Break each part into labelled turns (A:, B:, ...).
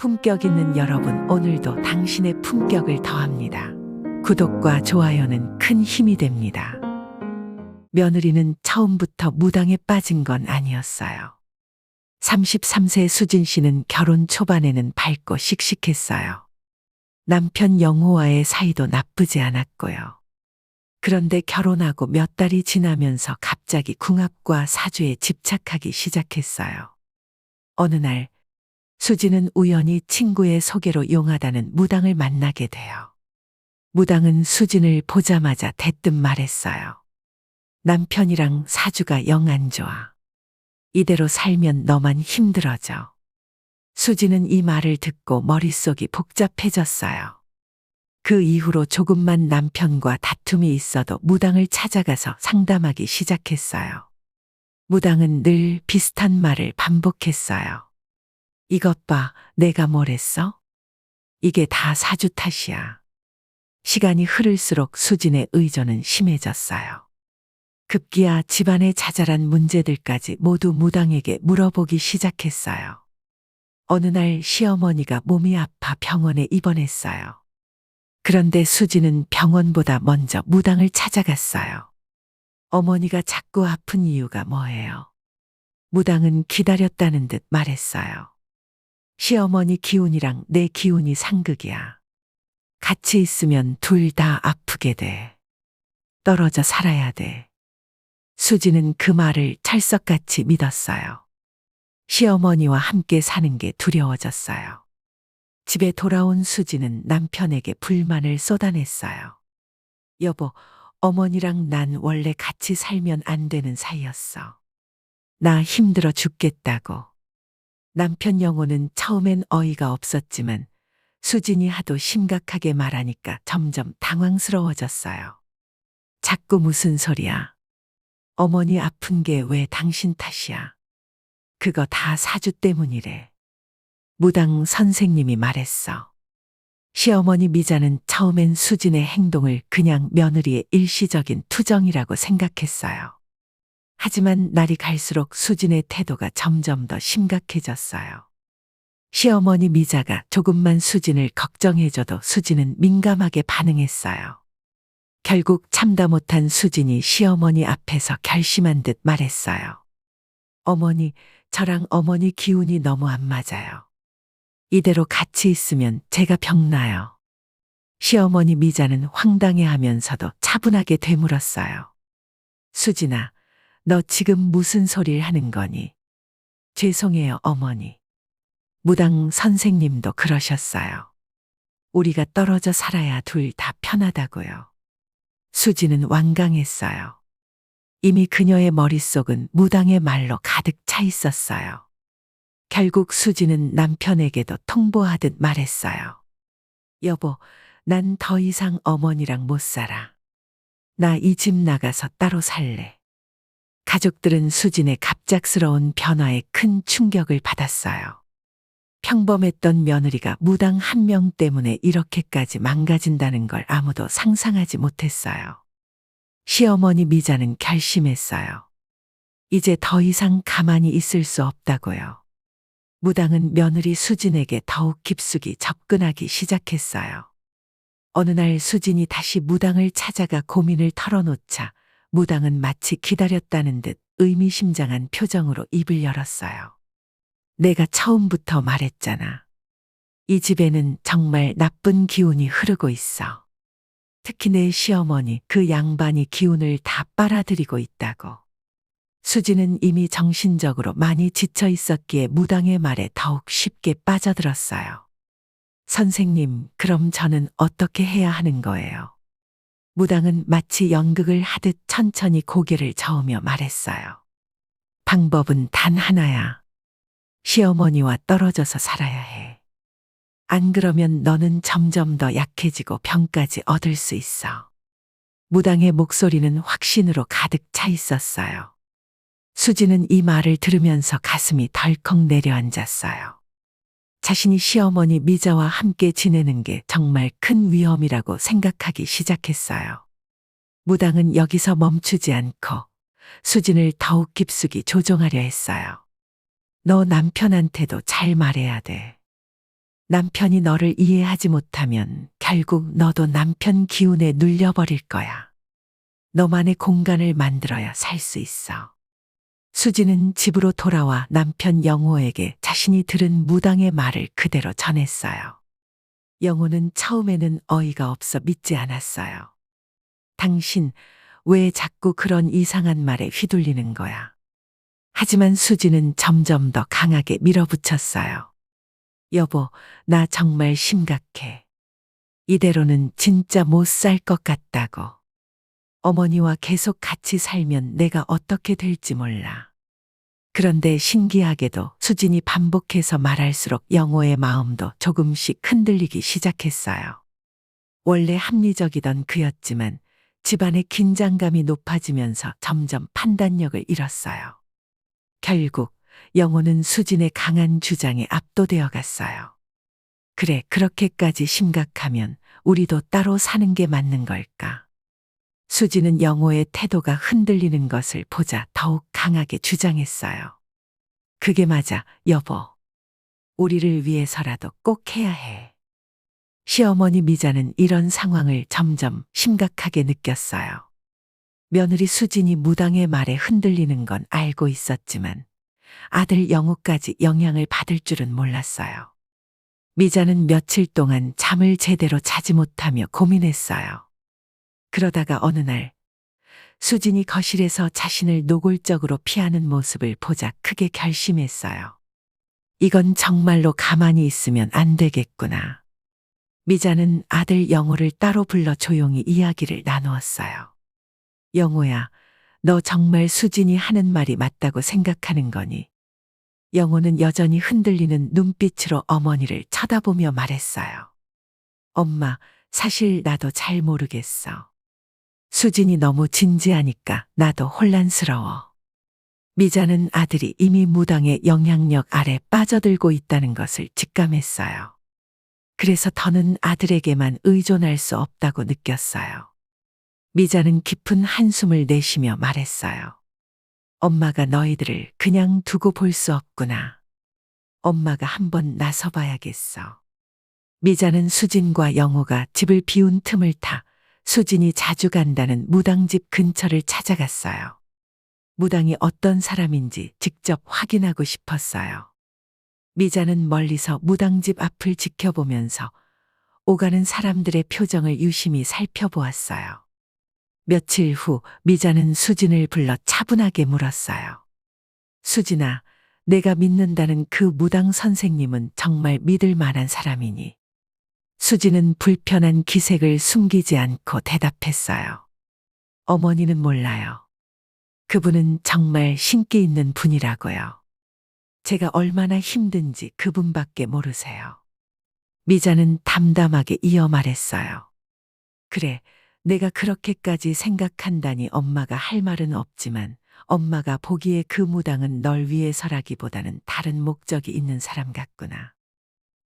A: 품격 있는 여러분, 오늘도 당신의 품격을 더합니다. 구독과 좋아요는 큰 힘이 됩니다. 며느리는 처음부터 무당에 빠진 건 아니었어요. 33세 수진 씨는 결혼 초반에는 밝고 씩씩했어요. 남편 영호와의 사이도 나쁘지 않았고요. 그런데 결혼하고 몇 달이 지나면서 갑자기 궁합과 사주에 집착하기 시작했어요. 어느 날 수진은 우연히 친구의 소개로 용하다는 무당을 만나게 돼요. 무당은 수진을 보자마자 대뜸 말했어요. 남편이랑 사주가 영 안 좋아. 이대로 살면 너만 힘들어져. 수진은 이 말을 듣고 머릿속이 복잡해졌어요. 그 이후로 조금만 남편과 다툼이 있어도 무당을 찾아가서 상담하기 시작했어요. 무당은 늘 비슷한 말을 반복했어요. 이것 봐, 내가 뭘 했어? 이게 다 사주 탓이야. 시간이 흐를수록 수진의 의존은 심해졌어요. 급기야 집안의 자잘한 문제들까지 모두 무당에게 물어보기 시작했어요. 어느 날 시어머니가 몸이 아파 병원에 입원했어요. 그런데 수진은 병원보다 먼저 무당을 찾아갔어요. 어머니가 자꾸 아픈 이유가 뭐예요? 무당은 기다렸다는 듯 말했어요. 시어머니 기운이랑 내 기운이 상극이야. 같이 있으면 둘 다 아프게 돼. 떨어져 살아야 돼. 수지는 그 말을 찰석같이 믿었어요. 시어머니와 함께 사는 게 두려워졌어요. 집에 돌아온 수지는 남편에게 불만을 쏟아냈어요. 여보, 어머니랑 난 원래 같이 살면 안 되는 사이였어. 나 힘들어 죽겠다고. 남편 영호는 처음엔 어이가 없었지만 수진이 하도 심각하게 말하니까 점점 당황스러워졌어요. 자꾸 무슨 소리야. 어머니 아픈 게 왜 당신 탓이야. 그거 다 사주 때문이래. 무당 선생님이 말했어. 시어머니 미자는 처음엔 수진의 행동을 그냥 며느리의 일시적인 투정이라고 생각했어요. 하지만 날이 갈수록 수진의 태도가 점점 더 심각해졌어요. 시어머니 미자가 조금만 수진을 걱정해줘도 수진은 민감하게 반응했어요. 결국 참다 못한 수진이 시어머니 앞에서 결심한 듯 말했어요. 어머니, 저랑 어머니 기운이 너무 안 맞아요. 이대로 같이 있으면 제가 병나요. 시어머니 미자는 황당해하면서도 차분하게 되물었어요. 수진아, 너 지금 무슨 소리를 하는 거니? 죄송해요, 어머니. 무당 선생님도 그러셨어요. 우리가 떨어져 살아야 둘 다 편하다고요. 수지는 완강했어요. 이미 그녀의 머릿속은 무당의 말로 가득 차 있었어요. 결국 수지는 남편에게도 통보하듯 말했어요. 여보, 난 더 이상 어머니랑 못 살아. 나 이 집 나가서 따로 살래. 가족들은 수진의 갑작스러운 변화에 큰 충격을 받았어요. 평범했던 며느리가 무당 한 명 때문에 이렇게까지 망가진다는 걸 아무도 상상하지 못했어요. 시어머니 미자는 결심했어요. 이제 더 이상 가만히 있을 수 없다고요. 무당은 며느리 수진에게 더욱 깊숙이 접근하기 시작했어요. 어느 날 수진이 다시 무당을 찾아가 고민을 털어놓자 무당은 마치 기다렸다는 듯 의미심장한 표정으로 입을 열었어요. 내가 처음부터 말했잖아. 이 집에는 정말 나쁜 기운이 흐르고 있어. 특히 내 시어머니 그 양반이 기운을 다 빨아들이고 있다고. 수지는 이미 정신적으로 많이 지쳐 있었기에 무당의 말에 더욱 쉽게 빠져들었어요. 선생님, 그럼 저는 어떻게 해야 하는 거예요? 무당은 마치 연극을 하듯 천천히 고개를 저으며 말했어요. 방법은 단 하나야. 시어머니와 떨어져서 살아야 해. 안 그러면 너는 점점 더 약해지고 병까지 얻을 수 있어. 무당의 목소리는 확신으로 가득 차 있었어요. 수지는 이 말을 들으면서 가슴이 덜컥 내려앉았어요. 자신이 시어머니 미자와 함께 지내는 게 정말 큰 위험이라고 생각하기 시작했어요. 무당은 여기서 멈추지 않고 수진을 더욱 깊숙이 조종하려 했어요. 너 남편한테도 잘 말해야 돼. 남편이 너를 이해하지 못하면 결국 너도 남편 기운에 눌려버릴 거야. 너만의 공간을 만들어야 살 수 있어. 수지는 집으로 돌아와 남편 영호에게 자신이 들은 무당의 말을 그대로 전했어요. 영호는 처음에는 어이가 없어 믿지 않았어요. 당신, 왜 자꾸 그런 이상한 말에 휘둘리는 거야? 하지만 수지는 점점 더 강하게 밀어붙였어요. 여보, 나 정말 심각해. 이대로는 진짜 못 살 것 같다고. 어머니와 계속 같이 살면 내가 어떻게 될지 몰라. 그런데 신기하게도 수진이 반복해서 말할수록 영호의 마음도 조금씩 흔들리기 시작했어요. 원래 합리적이던 그였지만 집안의 긴장감이 높아지면서 점점 판단력을 잃었어요. 결국 영호는 수진의 강한 주장에 압도되어 갔어요. 그래, 그렇게까지 심각하면 우리도 따로 사는 게 맞는 걸까? 수지는 영호의 태도가 흔들리는 것을 보자 더욱 강하게 주장했어요. 그게 맞아, 여보. 우리를 위해서라도 꼭 해야 해. 시어머니 미자는 이런 상황을 점점 심각하게 느꼈어요. 며느리 수진이 무당의 말에 흔들리는 건 알고 있었지만 아들 영호까지 영향을 받을 줄은 몰랐어요. 미자는 며칠 동안 잠을 제대로 자지 못하며 고민했어요. 그러다가 어느 날 수진이 거실에서 자신을 노골적으로 피하는 모습을 보자 크게 결심했어요. 이건 정말로 가만히 있으면 안 되겠구나. 미자는 아들 영호를 따로 불러 조용히 이야기를 나누었어요. 영호야, 너 정말 수진이 하는 말이 맞다고 생각하는 거니? 영호는 여전히 흔들리는 눈빛으로 어머니를 쳐다보며 말했어요. 엄마, 사실 나도 잘 모르겠어. 수진이 너무 진지하니까 나도 혼란스러워. 미자는 아들이 이미 무당의 영향력 아래 빠져들고 있다는 것을 직감했어요. 그래서 더는 아들에게만 의존할 수 없다고 느꼈어요. 미자는 깊은 한숨을 내쉬며 말했어요. 엄마가 너희들을 그냥 두고 볼 수 없구나. 엄마가 한번 나서봐야겠어. 미자는 수진과 영호가 집을 비운 틈을 타 수진이 자주 간다는 무당집 근처를 찾아갔어요. 무당이 어떤 사람인지 직접 확인하고 싶었어요. 미자는 멀리서 무당집 앞을 지켜보면서 오가는 사람들의 표정을 유심히 살펴보았어요. 며칠 후 미자는 수진을 불러 차분하게 물었어요. 수진아, 내가 믿는다는 그 무당 선생님은 정말 믿을 만한 사람이니? 수진은 불편한 기색을 숨기지 않고 대답했어요. 어머니는 몰라요. 그분은 정말 신기 있는 분이라고요. 제가 얼마나 힘든지 그분밖에 모르세요. 미자는 담담하게 이어 말했어요. 그래, 내가 그렇게까지 생각한다니 엄마가 할 말은 없지만 엄마가 보기에 그 무당은 널 위해서라기보다는 다른 목적이 있는 사람 같구나.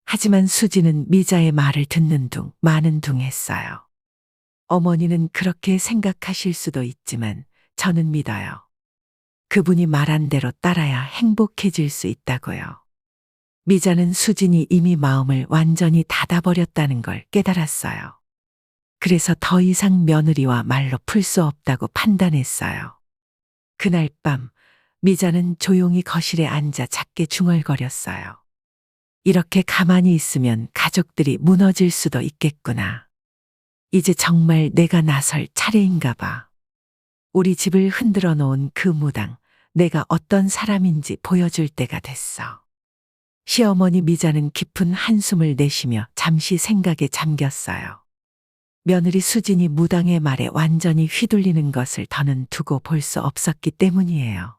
A: 하지만 수지는 미자의 말을 듣는 둥 마는 둥 했어요. 어머니는 그렇게 생각하실 수도 있지만 저는 믿어요. 그분이 말한 대로 따라야 행복해질 수 있다고요. 미자는 수진이 이미 마음을 완전히 닫아버렸다는 걸 깨달았어요. 그래서 더 이상 며느리와 말로 풀 수 없다고 판단했어요. 그날 밤 미자는 조용히 거실에 앉아 작게 중얼거렸어요. 이렇게 가만히 있으면 가족들이 무너질 수도 있겠구나. 이제 정말 내가 나설 차례인가 봐. 우리 집을 흔들어 놓은 그 무당, 내가 어떤 사람인지 보여줄 때가 됐어. 시어머니 미자는 깊은 한숨을 내쉬며 잠시 생각에 잠겼어요. 며느리 수진이 무당의 말에 완전히 휘둘리는 것을 더는 두고 볼 수 없었기 때문이에요.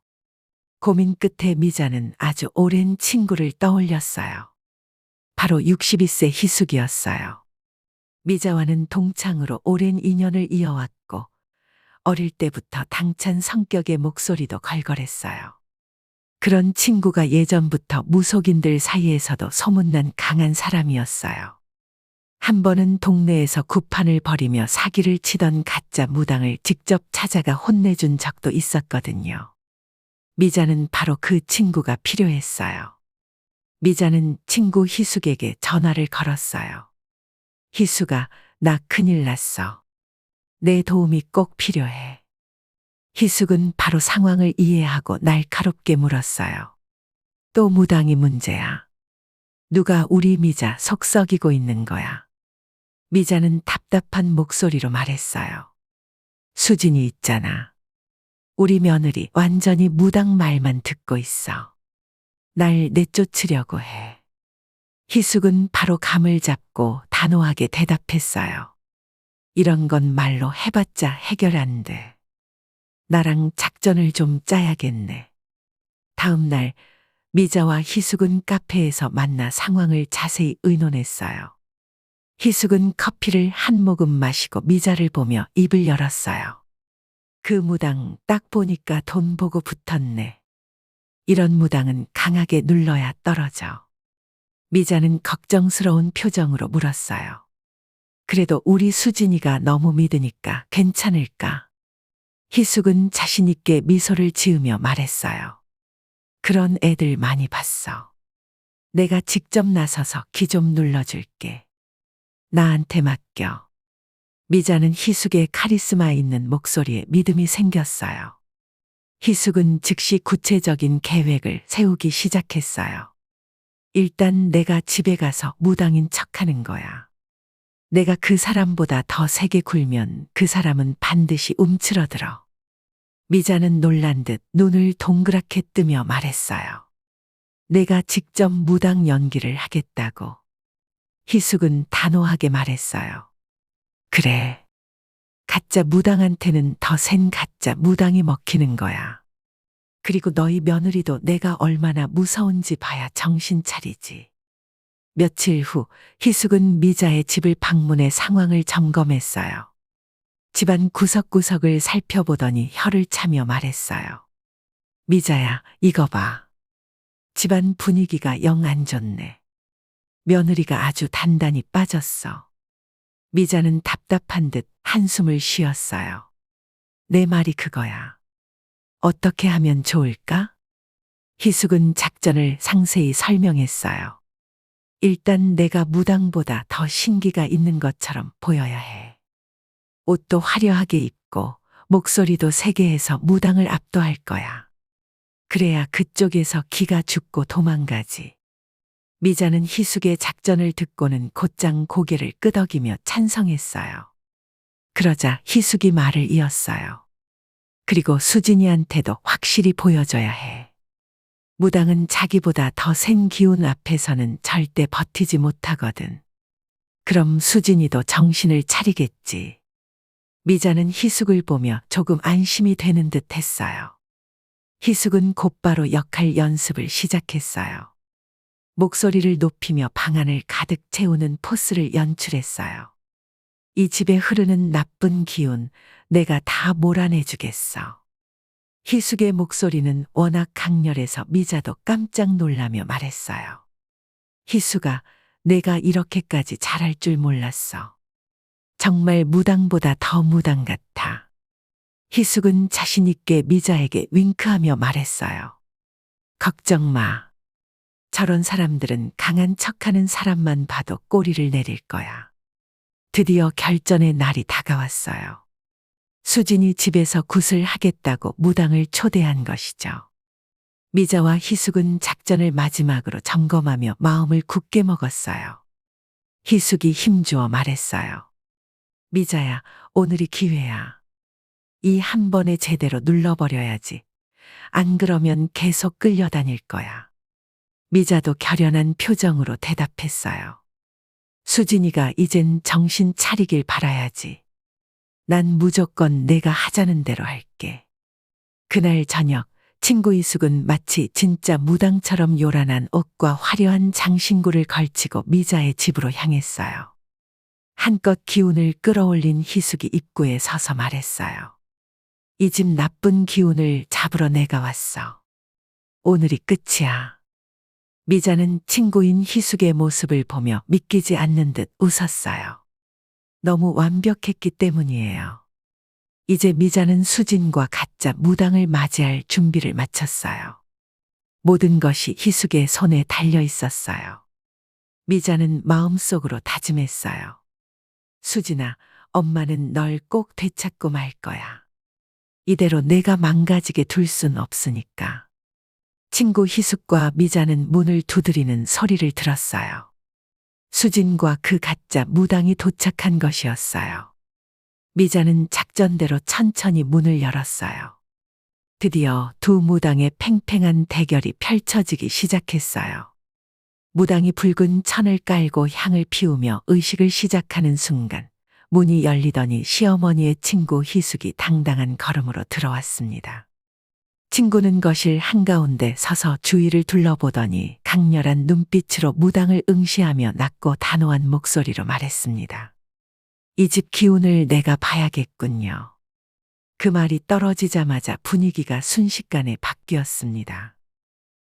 A: 고민 끝에 미자는 아주 오랜 친구를 떠올렸어요. 바로 62세 희숙이었어요. 미자와는 동창으로 오랜 인연을 이어왔고 어릴 때부터 당찬 성격의 목소리도 걸걸했어요. 그런 친구가 예전부터 무속인들 사이에서도 소문난 강한 사람이었어요. 한 번은 동네에서 구판을 벌이며 사기를 치던 가짜 무당을 직접 찾아가 혼내준 적도 있었거든요. 미자는 바로 그 친구가 필요했어요. 미자는 친구 희숙에게 전화를 걸었어요. 희숙아, 나 큰일 났어. 내 도움이 꼭 필요해. 희숙은 바로 상황을 이해하고 날카롭게 물었어요. 또 무당이 문제야. 누가 우리 미자 속 썩이고 있는 거야. 미자는 답답한 목소리로 말했어요. 수진이 있잖아. 우리 며느리 완전히 무당 말만 듣고 있어. 날 내쫓으려고 해. 희숙은 바로 감을 잡고 단호하게 대답했어요. 이런 건 말로 해봤자 해결 안 돼. 나랑 작전을 좀 짜야겠네. 다음 날 미자와 희숙은 카페에서 만나 상황을 자세히 의논했어요. 희숙은 커피를 한 모금 마시고 미자를 보며 입을 열었어요. 그 무당 딱 보니까 돈 보고 붙었네. 이런 무당은 강하게 눌러야 떨어져. 미자는 걱정스러운 표정으로 물었어요. 그래도 우리 수진이가 너무 믿으니까 괜찮을까? 희숙은 자신있게 미소를 지으며 말했어요. 그런 애들 많이 봤어. 내가 직접 나서서 기 좀 눌러줄게. 나한테 맡겨. 미자는 희숙의 카리스마 있는 목소리에 믿음이 생겼어요. 희숙은 즉시 구체적인 계획을 세우기 시작했어요. 일단 내가 집에 가서 무당인 척하는 거야. 내가 그 사람보다 더 세게 굴면 그 사람은 반드시 움츠러들어. 미자는 놀란 듯 눈을 동그랗게 뜨며 말했어요. 내가 직접 무당 연기를 하겠다고. 희숙은 단호하게 말했어요. 그래. 가짜 무당한테는 더 센 가짜 무당이 먹히는 거야. 그리고 너희 며느리도 내가 얼마나 무서운지 봐야 정신 차리지. 며칠 후 희숙은 미자의 집을 방문해 상황을 점검했어요. 집안 구석구석을 살펴보더니 혀를 차며 말했어요. 미자야, 이거 봐. 집안 분위기가 영 안 좋네. 며느리가 아주 단단히 빠졌어. 미자는 답답한 듯 한숨을 쉬었어요. 내 말이 그거야. 어떻게 하면 좋을까? 희숙은 작전을 상세히 설명했어요. 일단 내가 무당보다 더 신기가 있는 것처럼 보여야 해. 옷도 화려하게 입고 목소리도 세게 해서 무당을 압도할 거야. 그래야 그쪽에서 기가 죽고 도망가지. 미자는 희숙의 작전을 듣고는 곧장 고개를 끄덕이며 찬성했어요. 그러자 희숙이 말을 이었어요. 그리고 수진이한테도 확실히 보여줘야 해. 무당은 자기보다 더 센 기운 앞에서는 절대 버티지 못하거든. 그럼 수진이도 정신을 차리겠지. 미자는 희숙을 보며 조금 안심이 되는 듯 했어요. 희숙은 곧바로 역할 연습을 시작했어요. 목소리를 높이며 방안을 가득 채우는 포스를 연출했어요. 이 집에 흐르는 나쁜 기운 내가 다 몰아내주겠어. 희숙의 목소리는 워낙 강렬해서 미자도 깜짝 놀라며 말했어요. 희숙아, 내가 이렇게까지 잘할 줄 몰랐어. 정말 무당보다 더 무당 같아. 희숙은 자신있게 미자에게 윙크하며 말했어요. 걱정 마. 저런 사람들은 강한 척하는 사람만 봐도 꼬리를 내릴 거야. 드디어 결전의 날이 다가왔어요. 수진이 집에서 굿을 하겠다고 무당을 초대한 것이죠. 미자와 희숙은 작전을 마지막으로 점검하며 마음을 굳게 먹었어요. 희숙이 힘주어 말했어요. 미자야, 오늘이 기회야. 이 한 번에 제대로 눌러버려야지. 안 그러면 계속 끌려다닐 거야. 미자도 결연한 표정으로 대답했어요. 수진이가 이젠 정신 차리길 바라야지. 난 무조건 내가 하자는 대로 할게. 그날 저녁 친구 이숙은 마치 진짜 무당처럼 요란한 옷과 화려한 장신구를 걸치고 미자의 집으로 향했어요. 한껏 기운을 끌어올린 희숙이 입구에 서서 말했어요. 이 집 나쁜 기운을 잡으러 내가 왔어. 오늘이 끝이야. 미자는 친구인 희숙의 모습을 보며 믿기지 않는 듯 웃었어요. 너무 완벽했기 때문이에요. 이제 미자는 수진과 가짜 무당을 맞이할 준비를 마쳤어요. 모든 것이 희숙의 손에 달려 있었어요. 미자는 마음속으로 다짐했어요. 수진아, 엄마는 널 꼭 되찾고 말 거야. 이대로 내가 망가지게 둘 순 없으니까. 친구 희숙과 미자는 문을 두드리는 소리를 들었어요. 수진과 그 가짜 무당이 도착한 것이었어요. 미자는 작전대로 천천히 문을 열었어요. 드디어 두 무당의 팽팽한 대결이 펼쳐지기 시작했어요. 무당이 붉은 천을 깔고 향을 피우며 의식을 시작하는 순간 문이 열리더니 시어머니의 친구 희숙이 당당한 걸음으로 들어왔습니다. 친구는 거실 한가운데 서서 주위를 둘러보더니 강렬한 눈빛으로 무당을 응시하며 낮고 단호한 목소리로 말했습니다. 이 집 기운을 내가 봐야겠군요. 그 말이 떨어지자마자 분위기가 순식간에 바뀌었습니다.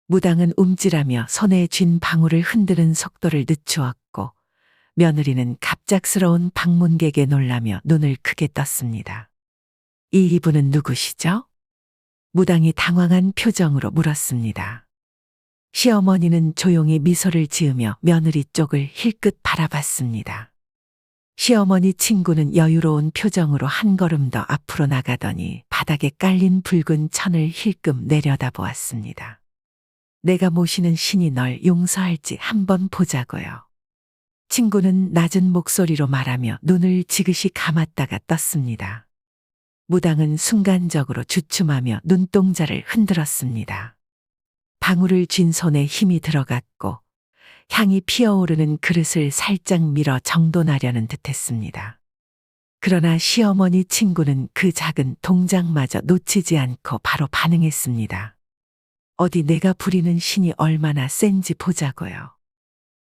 A: 무당은 움찔하며 손에 쥔 방울을 흔드는 속도를 늦추었고 며느리는 갑작스러운 방문객에 놀라며 눈을 크게 떴습니다. 이 이분은 누구시죠? 무당이 당황한 표정으로 물었습니다. 시어머니는 조용히 미소를 지으며 며느리 쪽을 힐끗 바라봤습니다. 시어머니 친구는 여유로운 표정으로 한 걸음 더 앞으로 나가더니 바닥에 깔린 붉은 천을 힐끔 내려다보았습니다. 내가 모시는 신이 널 용서할지 한번 보자고요. 친구는 낮은 목소리로 말하며 눈을 지그시 감았다가 떴습니다. 무당은 순간적으로 주춤하며 눈동자를 흔들었습니다. 방울을 쥔 손에 힘이 들어갔고 향이 피어오르는 그릇을 살짝 밀어 정돈하려는 듯했습니다. 그러나 시어머니 친구는 그 작은 동작마저 놓치지 않고 바로 반응했습니다. 어디 내가 부리는 신이 얼마나 센지 보자고요.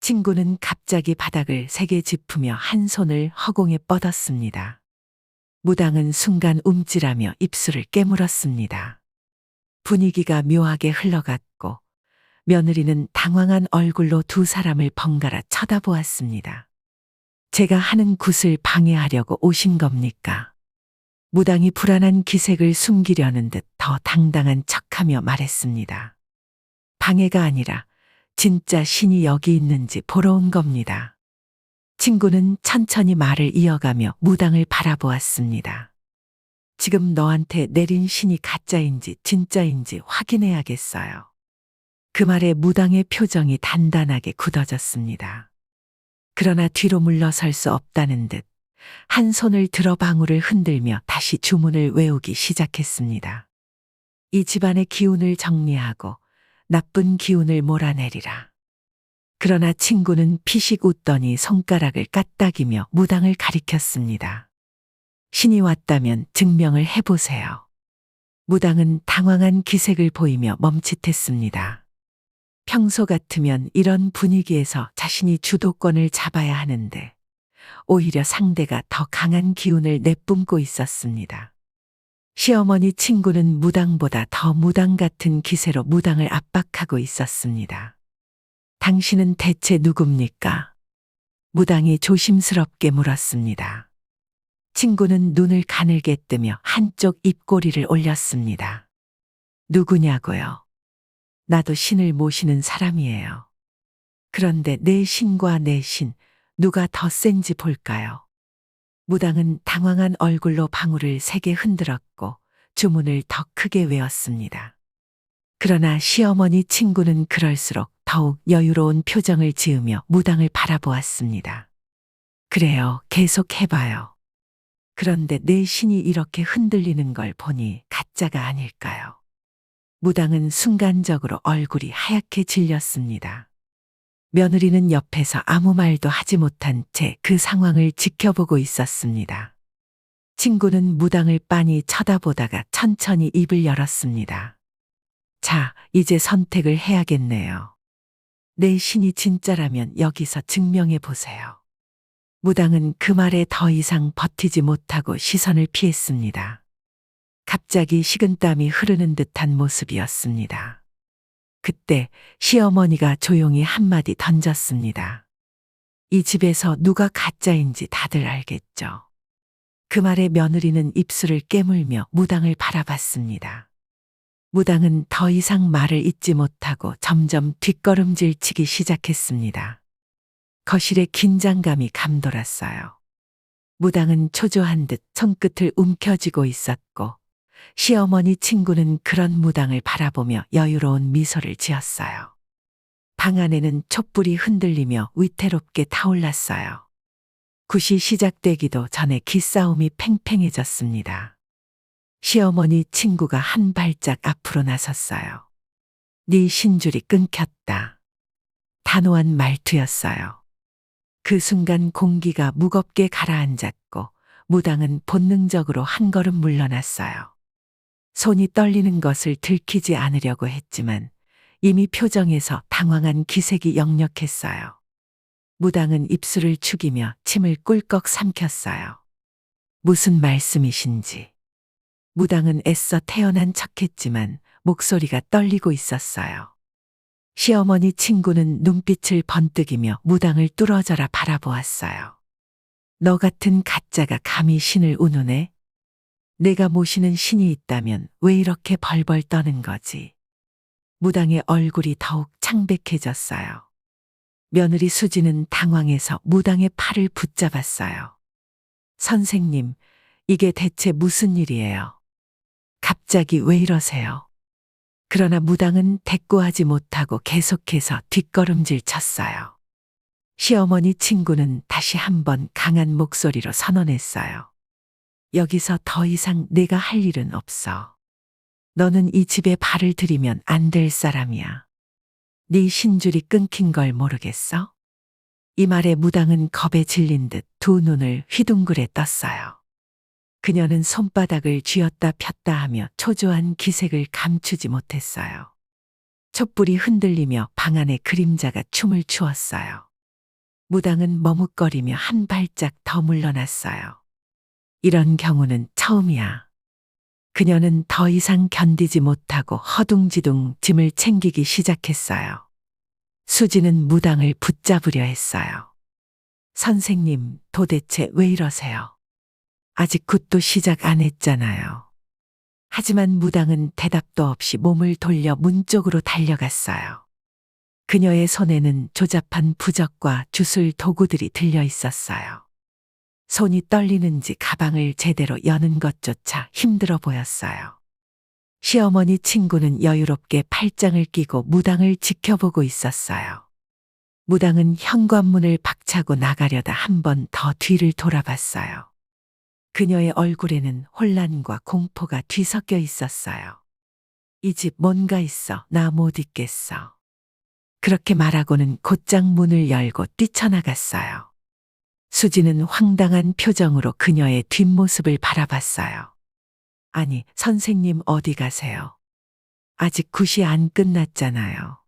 A: 친구는 갑자기 바닥을 세게 짚으며 한 손을 허공에 뻗었습니다. 무당은 순간 움찔하며 입술을 깨물었습니다. 분위기가 묘하게 흘러갔고 며느리는 당황한 얼굴로 두 사람을 번갈아 쳐다보았습니다. 제가 하는 굿을 방해하려고 오신 겁니까? 무당이 불안한 기색을 숨기려는 듯 더 당당한 척하며 말했습니다. 방해가 아니라 진짜 신이 여기 있는지 보러 온 겁니다. 친구는 천천히 말을 이어가며 무당을 바라보았습니다. 지금 너한테 내린 신이 가짜인지 진짜인지 확인해야겠어요. 그 말에 무당의 표정이 단단하게 굳어졌습니다. 그러나 뒤로 물러설 수 없다는 듯 한 손을 들어 방울을 흔들며 다시 주문을 외우기 시작했습니다. 이 집안의 기운을 정리하고 나쁜 기운을 몰아내리라. 그러나 친구는 피식 웃더니 손가락을 까딱이며 무당을 가리켰습니다. 신이 왔다면 증명을 해보세요. 무당은 당황한 기색을 보이며 멈칫했습니다. 평소 같으면 이런 분위기에서 자신이 주도권을 잡아야 하는데 오히려 상대가 더 강한 기운을 내뿜고 있었습니다. 시어머니 친구는 무당보다 더 무당 같은 기세로 무당을 압박하고 있었습니다. 당신은 대체 누굽니까? 무당이 조심스럽게 물었습니다. 친구는 눈을 가늘게 뜨며 한쪽 입꼬리를 올렸습니다. 누구냐고요? 나도 신을 모시는 사람이에요. 그런데 내 신과 내 신, 누가 더 센지 볼까요? 무당은 당황한 얼굴로 방울을 세게 흔들었고 주문을 더 크게 외웠습니다. 그러나 시어머니 친구는 그럴수록 더욱 여유로운 표정을 지으며 무당을 바라보았습니다. 그래요, 계속 해봐요. 그런데 내 신이 이렇게 흔들리는 걸 보니 가짜가 아닐까요? 무당은 순간적으로 얼굴이 하얗게 질렸습니다. 며느리는 옆에서 아무 말도 하지 못한 채 그 상황을 지켜보고 있었습니다. 친구는 무당을 빤히 쳐다보다가 천천히 입을 열었습니다. 자, 이제 선택을 해야겠네요. 내 신이 진짜라면 여기서 증명해 보세요. 무당은 그 말에 더 이상 버티지 못하고 시선을 피했습니다. 갑자기 식은땀이 흐르는 듯한 모습이었습니다. 그때 시어머니가 조용히 한마디 던졌습니다. 이 집에서 누가 가짜인지 다들 알겠죠. 그 말에 며느리는 입술을 깨물며 무당을 바라봤습니다. 무당은 더 이상 말을 잇지 못하고 점점 뒷걸음질 치기 시작했습니다. 거실에 긴장감이 감돌았어요. 무당은 초조한 듯 손끝을 움켜쥐고 있었고 시어머니 친구는 그런 무당을 바라보며 여유로운 미소를 지었어요. 방 안에는 촛불이 흔들리며 위태롭게 타올랐어요. 굿이 시작되기도 전에 기싸움이 팽팽해졌습니다. 시어머니 친구가 한 발짝 앞으로 나섰어요. 네 신줄이 끊겼다. 단호한 말투였어요. 그 순간 공기가 무겁게 가라앉았고 무당은 본능적으로 한 걸음 물러났어요. 손이 떨리는 것을 들키지 않으려고 했지만 이미 표정에서 당황한 기색이 역력했어요. 무당은 입술을 축이며 침을 꿀꺽 삼켰어요. 무슨 말씀이신지. 무당은 애써 태어난 척했지만 목소리가 떨리고 있었어요. 시어머니 친구는 눈빛을 번뜩이며 무당을 뚫어져라 바라보았어요. 너 같은 가짜가 감히 신을 운우네? 내가 모시는 신이 있다면 왜 이렇게 벌벌 떠는 거지? 무당의 얼굴이 더욱 창백해졌어요. 며느리 수지는 당황해서 무당의 팔을 붙잡았어요. 선생님, 이게 대체 무슨 일이에요? 갑자기 왜 이러세요? 그러나 무당은 대꾸하지 못하고 계속해서 뒷걸음질 쳤어요. 시어머니 친구는 다시 한번 강한 목소리로 선언했어요. 여기서 더 이상 내가 할 일은 없어. 너는 이 집에 발을 들이면 안 될 사람이야. 네 신줄이 끊긴 걸 모르겠어? 이 말에 무당은 겁에 질린 듯 두 눈을 휘둥그레 떴어요. 그녀는 손바닥을 쥐었다 폈다 하며 초조한 기색을 감추지 못했어요. 촛불이 흔들리며 방 안의 그림자가 춤을 추었어요. 무당은 머뭇거리며 한 발짝 더 물러났어요. 이런 경우는 처음이야. 그녀는 더 이상 견디지 못하고 허둥지둥 짐을 챙기기 시작했어요. 수지는 무당을 붙잡으려 했어요. 선생님, 도대체 왜 이러세요? 아직 굿도 시작 안 했잖아요. 하지만 무당은 대답도 없이 몸을 돌려 문 쪽으로 달려갔어요. 그녀의 손에는 조잡한 부적과 주술 도구들이 들려 있었어요. 손이 떨리는지 가방을 제대로 여는 것조차 힘들어 보였어요. 시어머니 친구는 여유롭게 팔짱을 끼고 무당을 지켜보고 있었어요. 무당은 현관문을 박차고 나가려다 한 번 더 뒤를 돌아봤어요. 그녀의 얼굴에는 혼란과 공포가 뒤섞여 있었어요. 이 집 뭔가 있어. 나 못 있겠어. 그렇게 말하고는 곧장 문을 열고 뛰쳐나갔어요. 수지는 황당한 표정으로 그녀의 뒷모습을 바라봤어요. 아니, 선생님 어디 가세요? 아직 굿이 안 끝났잖아요.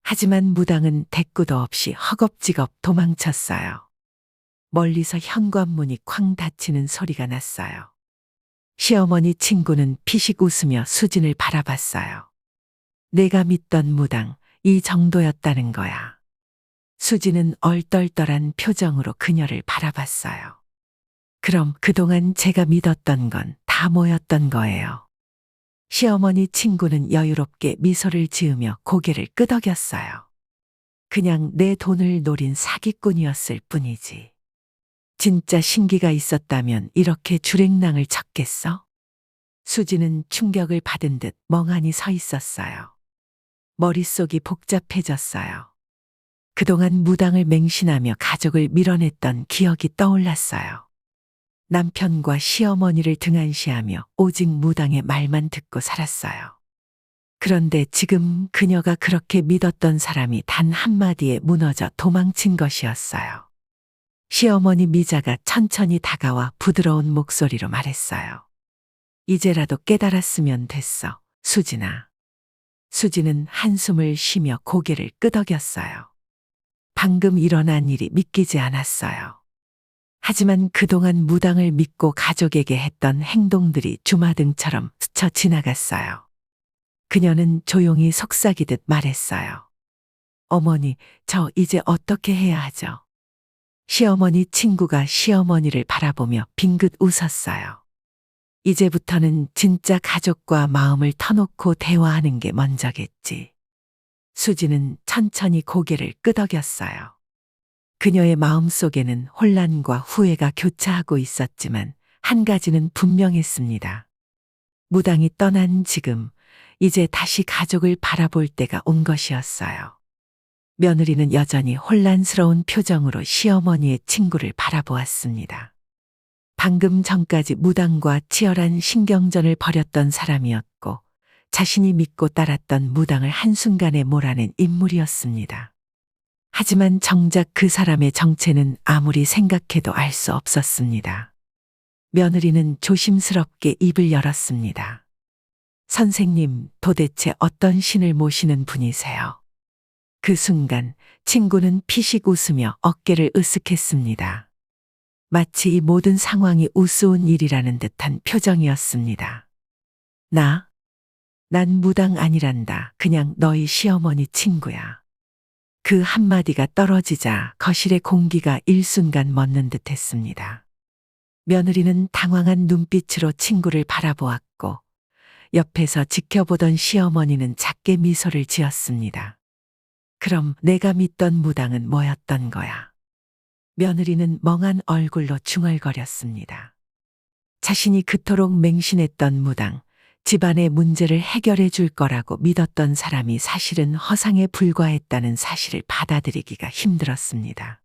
A: 하지만 무당은 대꾸도 없이 허겁지겁 도망쳤어요. 멀리서 현관문이 쾅 닫히는 소리가 났어요. 시어머니 친구는 피식 웃으며 수진을 바라봤어요. 내가 믿던 무당, 이 정도였다는 거야. 수지는 얼떨떨한 표정으로 그녀를 바라봤어요. 그럼 그동안 제가 믿었던 건 다 뭐였던 거예요? 시어머니 친구는 여유롭게 미소를 지으며 고개를 끄덕였어요. 그냥 내 돈을 노린 사기꾼이었을 뿐이지. 진짜 신기가 있었다면 이렇게 주랭랑을 쳤겠어? 수지는 충격을 받은 듯 멍하니 서 있었어요. 머릿속이 복잡해졌어요. 그동안 무당을 맹신하며 가족을 밀어냈던 기억이 떠올랐어요. 남편과 시어머니를 등한시하며 오직 무당의 말만 듣고 살았어요. 그런데 지금 그녀가 그렇게 믿었던 사람이 단 한마디에 무너져 도망친 것이었어요. 시어머니 미자가 천천히 다가와 부드러운 목소리로 말했어요. 이제라도 깨달았으면 됐어, 수진아. 수지는 한숨을 쉬며 고개를 끄덕였어요. 방금 일어난 일이 믿기지 않았어요. 하지만 그동안 무당을 믿고 가족에게 했던 행동들이 주마등처럼 스쳐 지나갔어요. 그녀는 조용히 속삭이듯 말했어요. 어머니, 저 이제 어떻게 해야 하죠? 시어머니 친구가 시어머니를 바라보며 빙긋 웃었어요. 이제부터는 진짜 가족과 마음을 터놓고 대화하는 게 먼저겠지. 수지는 천천히 고개를 끄덕였어요. 그녀의 마음속에는 혼란과 후회가 교차하고 있었지만 한 가지는 분명했습니다. 무당이 떠난 지금 이제 다시 가족을 바라볼 때가 온 것이었어요. 며느리는 여전히 혼란스러운 표정으로 시어머니의 친구를 바라보았습니다. 방금 전까지 무당과 치열한 신경전을 벌였던 사람이었고 자신이 믿고 따랐던 무당을 한순간에 몰아낸 인물이었습니다. 하지만 정작 그 사람의 정체는 아무리 생각해도 알 수 없었습니다. 며느리는 조심스럽게 입을 열었습니다. 선생님, 도대체 어떤 신을 모시는 분이세요? 그 순간 친구는 피식 웃으며 어깨를 으쓱했습니다. 마치 이 모든 상황이 우스운 일이라는 듯한 표정이었습니다. 난 무당 아니란다. 그냥 너희 시어머니 친구야. 그 한마디가 떨어지자 거실의 공기가 일순간 멎는 듯했습니다. 며느리는 당황한 눈빛으로 친구를 바라보았고 옆에서 지켜보던 시어머니는 작게 미소를 지었습니다. 그럼 내가 믿던 무당은 뭐였던 거야? 며느리는 멍한 얼굴로 중얼거렸습니다. 자신이 그토록 맹신했던 무당, 집안의 문제를 해결해 줄 거라고 믿었던 사람이 사실은 허상에 불과했다는 사실을 받아들이기가 힘들었습니다.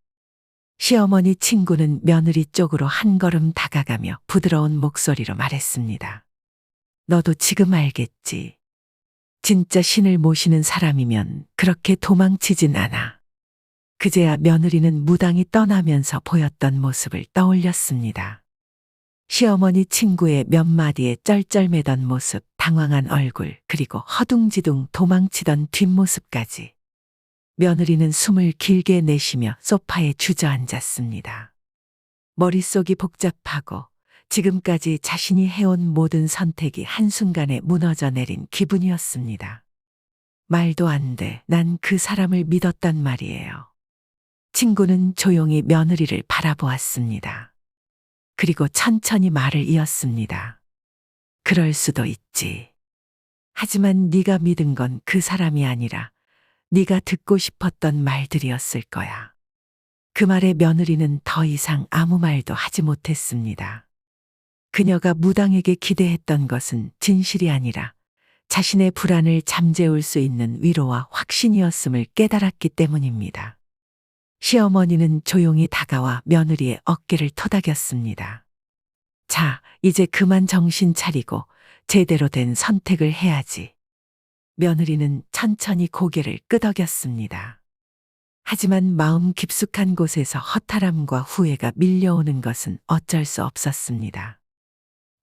A: 시어머니 친구는 며느리 쪽으로 한 걸음 다가가며 부드러운 목소리로 말했습니다. 너도 지금 알겠지. 진짜 신을 모시는 사람이면 그렇게 도망치진 않아. 그제야 며느리는 무당이 떠나면서 보였던 모습을 떠올렸습니다. 시어머니 친구의 몇 마디에 쩔쩔매던 모습, 당황한 얼굴, 그리고 허둥지둥 도망치던 뒷모습까지. 며느리는 숨을 길게 내쉬며 소파에 주저앉았습니다. 머릿속이 복잡하고 지금까지 자신이 해온 모든 선택이 한순간에 무너져 내린 기분이었습니다. 말도 안 돼. 난 그 사람을 믿었단 말이에요. 친구는 조용히 며느리를 바라보았습니다. 그리고 천천히 말을 이었습니다. 그럴 수도 있지. 하지만 네가 믿은 건 그 사람이 아니라 네가 듣고 싶었던 말들이었을 거야. 그 말에 며느리는 더 이상 아무 말도 하지 못했습니다. 그녀가 무당에게 기대했던 것은 진실이 아니라 자신의 불안을 잠재울 수 있는 위로와 확신이었음을 깨달았기 때문입니다. 시어머니는 조용히 다가와 며느리의 어깨를 토닥였습니다. 자, 이제 그만 정신 차리고 제대로 된 선택을 해야지. 며느리는 천천히 고개를 끄덕였습니다. 하지만 마음 깊숙한 곳에서 허탈함과 후회가 밀려오는 것은 어쩔 수 없었습니다.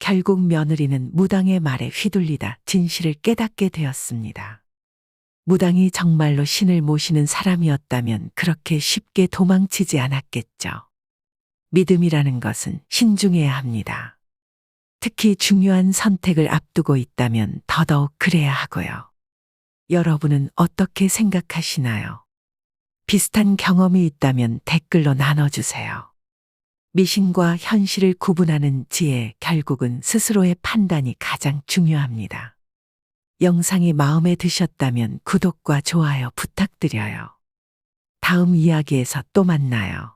A: 결국 며느리는 무당의 말에 휘둘리다 진실을 깨닫게 되었습니다. 무당이 정말로 신을 모시는 사람이었다면 그렇게 쉽게 도망치지 않았겠죠. 믿음이라는 것은 신중해야 합니다. 특히 중요한 선택을 앞두고 있다면 더더욱 그래야 하고요. 여러분은 어떻게 생각하시나요? 비슷한 경험이 있다면 댓글로 나눠주세요. 미신과 현실을 구분하는 지혜, 결국은 스스로의 판단이 가장 중요합니다. 영상이 마음에 드셨다면 구독과 좋아요 부탁드려요. 다음 이야기에서 또 만나요.